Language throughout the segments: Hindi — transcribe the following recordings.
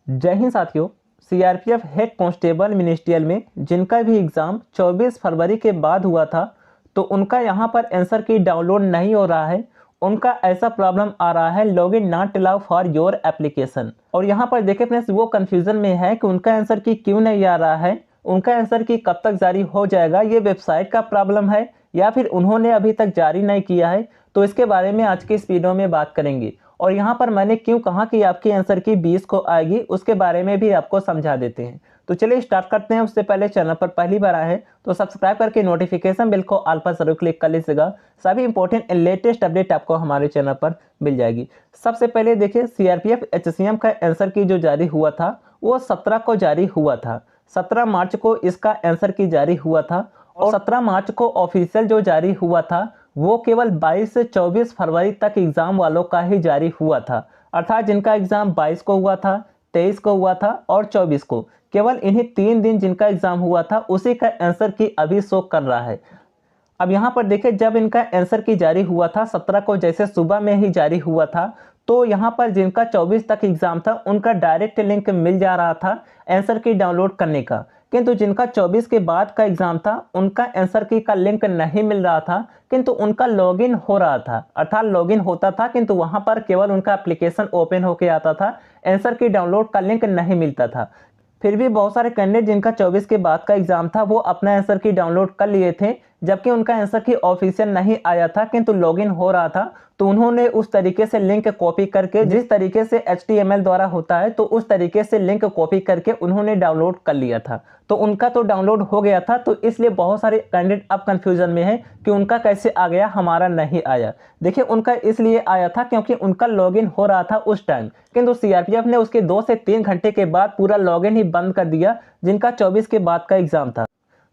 जय हिंद साथियों। सीआरपीएफ हेड कांस्टेबल मिनिस्ट्रियल में जिनका भी एग्ज़ाम 24 फरवरी के बाद हुआ था, तो उनका यहाँ पर आंसर की डाउनलोड नहीं हो रहा है। उनका ऐसा प्रॉब्लम आ रहा है, login not allow for your application. और यहाँ पर देखें फ्रेंड्स, वो कन्फ्यूज़न में है कि उनका आंसर की क्यों नहीं आ रहा है, उनका आंसर की कब तक जारी हो जाएगा, ये वेबसाइट का प्रॉब्लम है या फिर उन्होंने अभी तक जारी नहीं किया है। तो इसके बारे में आज के इस वीडियो में बात करेंगे। और यहाँ पर मैंने क्यों कहा कि आपकी आंसर की 20 को आएगी, उसके बारे में भी आपको समझा देते हैं। तो चलिए स्टार्ट करते हैं। उससे पहले चैनल पर पहली बार आए हैं तो सब्सक्राइब करके नोटिफिकेशन बिल को ऑल पर जरूर क्लिक कर लीजिएगा। सभी इंपॉर्टेंट लेटेस्ट अपडेट आपको हमारे चैनल पर मिल जाएगी। सबसे पहले देखिए, सीआरपीएफ एचसीएम का आंसर की जो जारी हुआ था वो 17 को जारी हुआ था। 17 मार्च को इसका आंसर की जारी हुआ था और 17 मार्च को ऑफिशियल जो जारी हुआ था वो केवल 22 से 24 फरवरी तक एग्ज़ाम वालों का ही जारी हुआ था। अर्थात जिनका एग्ज़ाम 22 को हुआ था, 23 को हुआ था और 24 को, केवल इन्हीं 3 दिन जिनका एग्ज़ाम हुआ था उसी का आंसर की अभी शो कर रहा है। अब यहाँ पर देखिए, जब इनका आंसर की जारी हुआ था 17 को, जैसे सुबह में ही जारी हुआ था, तो यहाँ पर जिनका 24 तक एग्ज़ाम था उनका डायरेक्ट लिंक मिल जा रहा था आंसर की डाउनलोड करने का। किंतु जिनका 24 के बाद का एग्ज़ाम था उनका आंसर की का लिंक नहीं मिल रहा था, किंतु उनका लॉगिन हो रहा था। अर्थात लॉगिन होता था किंतु वहाँ पर केवल उनका एप्लीकेशन ओपन होके आता था, आंसर की डाउनलोड का लिंक नहीं मिलता था। फिर भी बहुत सारे कैंडिडेट जिनका 24 के बाद का एग्ज़ाम था वो अपना आंसर की डाउनलोड कर लिए थे, जबकि उनका आंसर की ऑफिशियल नहीं आया था किंतु लॉगिन हो रहा था। तो उन्होंने उस तरीके से लिंक कॉपी करके, जिस तरीके से HTML द्वारा होता है, तो उस तरीके से लिंक कॉपी करके उन्होंने डाउनलोड कर लिया था। तो उनका तो डाउनलोड हो गया था, तो इसलिए बहुत सारे कैंडिडेट अब कंफ्यूजन में है कि उनका कैसे आ गया, हमारा नहीं आया। देखिए, उनका इसलिए आया था क्योंकि उनका लॉगिन हो रहा था उस टाइम, किंतु सीआरपीएफ ने उसके 2 से 3 घंटे के बाद पूरा लॉगिन ही बंद कर दिया जिनका 24 के बाद का एग्ज़ाम था।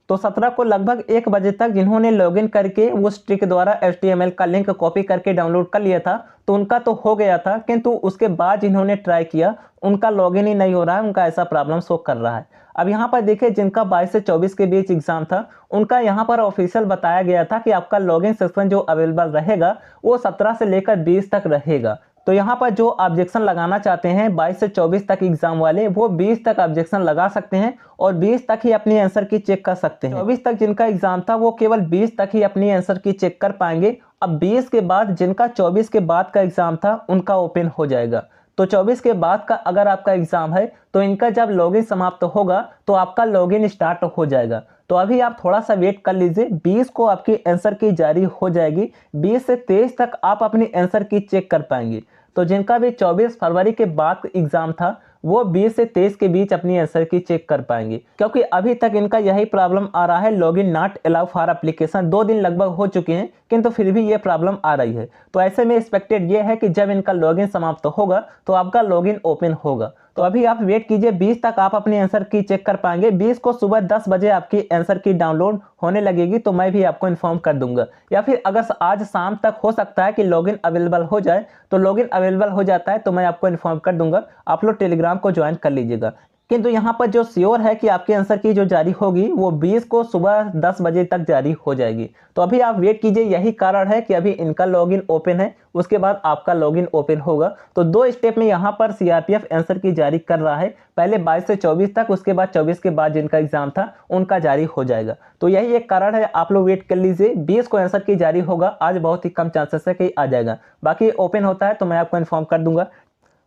तो 17 को लगभग 1 बजे तक जिन्होंने लॉगिन करके उस ट्रिक द्वारा HTML का लिंक कॉपी करके डाउनलोड कर लिया था तो उनका तो हो गया था, किंतु उसके बाद जिन्होंने ट्राई किया उनका लॉगिन ही नहीं हो रहा है, उनका ऐसा प्रॉब्लम शो कर रहा है। अब यहाँ पर देखिए, जिनका 22 से 24 के बीच एग्जाम था उनका यहाँ पर ऑफिशियल बताया गया था कि आपका लॉगिन सेक्शन जो अवेलेबल रहेगा वो 17 से लेकर 20 तक रहेगा। तो यहाँ पर जो ऑब्जेक्शन लगाना चाहते हैं 22 से 24 तक एग्जाम वाले, वो 20 तक ऑब्जेक्शन लगा सकते हैं और 20 तक ही अपनी आंसर की चेक कर सकते हैं। 24 तक जिनका एग्जाम था वो केवल 20 तक ही अपनी आंसर की चेक कर पाएंगे। अब 20 के बाद जिनका 24 के बाद का एग्जाम था उनका ओपन हो जाएगा। तो 24 के बाद का अगर आपका एग्जाम है तो इनका जब लॉगिन समाप्त होगा तो आपका लॉगिन स्टार्ट हो जाएगा। तो अभी आप थोड़ा सा वेट कर लीजिए, 20 को आपकी आंसर की जारी हो जाएगी। 20 से 23 तक आप अपनी आंसर की चेक कर पाएंगे। तो जिनका भी 24 फरवरी के बाद एग्जाम था वो 20 से 23 के बीच अपनी आंसर की चेक कर पाएंगे, क्योंकि अभी तक इनका यही प्रॉब्लम आ रहा है, login not allow for application. 2 दिन लगभग हो चुके हैं किंतु फिर भी ये प्रॉब्लम आ रही है। तो ऐसे में एक्सपेक्टेड ये है कि जब इनका लॉगिन समाप्त होगा तो आपका लॉगिन ओपन होगा। तो अभी आप वेट कीजिए, 20 तक आप अपनी आंसर की चेक कर पाएंगे। 20 को सुबह 10 बजे आपकी आंसर की डाउनलोड होने लगेगी तो मैं भी आपको इन्फॉर्म कर दूंगा, या फिर अगर आज शाम तक हो सकता है कि लॉगिन अवेलेबल हो जाए, तो लॉगिन अवेलेबल हो जाता है तो मैं आपको इन्फॉर्म कर दूंगा। आप लोग टेलीग्राम को ज्वाइन कर लीजिएगा। किंतु यहाँ पर जो श्योर है कि आपके आंसर की जो जारी होगी वो 20 को सुबह 10 बजे तक जारी हो जाएगी। तो अभी आप वेट कीजिए, यही कारण है कि अभी इनका लॉगिन ओपन है, उसके बाद आपका लॉगिन ओपन होगा। तो 2 स्टेप में यहाँ पर सीआरपीएफ आंसर की जारी कर रहा है, पहले 22 से 24 तक, उसके बाद 24 के बाद जिनका एग्जाम था उनका जारी हो जाएगा। तो यही एक कारण है, आप लोग वेट कर लीजिए। 20 को आंसर की जारी होगा, आज बहुत ही कम चांसेस है कि आ जाएगा, बाकी ओपन होता है तो मैं आपको इन्फॉर्म कर दूंगा।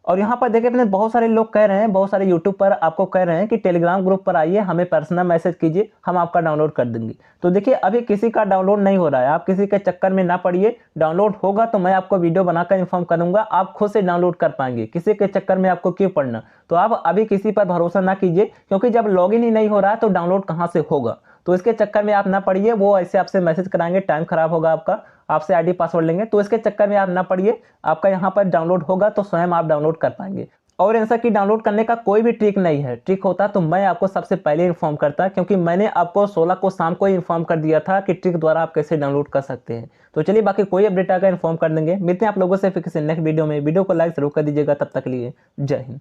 और यहाँ पर देखिए अपने बहुत सारे लोग कह रहे हैं, बहुत सारे यूट्यूब पर आपको कह रहे हैं कि टेलीग्राम ग्रुप पर आइए, हमें पर्सनल मैसेज कीजिए, हम आपका डाउनलोड कर देंगे। तो देखिए अभी किसी का डाउनलोड नहीं हो रहा है, आप किसी के चक्कर में ना पड़िए। डाउनलोड होगा तो मैं आपको वीडियो बनाकर इन्फॉर्म करूंगा, आप खुद से डाउनलोड कर पाएंगे, किसी के चक्कर में आपको क्यों पड़ना। तो आप अभी किसी पर भरोसा ना कीजिए, क्योंकि जब लॉगिन ही नहीं हो रहा है तो डाउनलोड कहाँ से होगा। तो इसके चक्कर में आप ना पड़िए, वो ऐसे आपसे मैसेज कराएंगे, टाइम खराब होगा आपका, आपसे आईडी पासवर्ड लेंगे, तो इसके चक्कर में आप ना पड़िए। आपका यहाँ पर डाउनलोड होगा तो स्वयं आप डाउनलोड कर पाएंगे। और आंसर की डाउनलोड करने का कोई भी ट्रिक नहीं है, ट्रिक होता तो मैं आपको सबसे पहले इन्फॉर्म करता, क्योंकि मैंने आपको 16 को शाम को ही इन्फॉर्म कर दिया था कि ट्रिक द्वारा आप कैसे डाउनलोड कर सकते हैं। तो चलिए बाकी कोई अपडेट आकर इन्फॉर्म कर देंगे। मिलते हैं आप लोगों से फिर किसी नेक्स्ट वीडियो में। वीडियो को लाइक जरूर कर दीजिएगा। तब तक के लिए जय हिंद।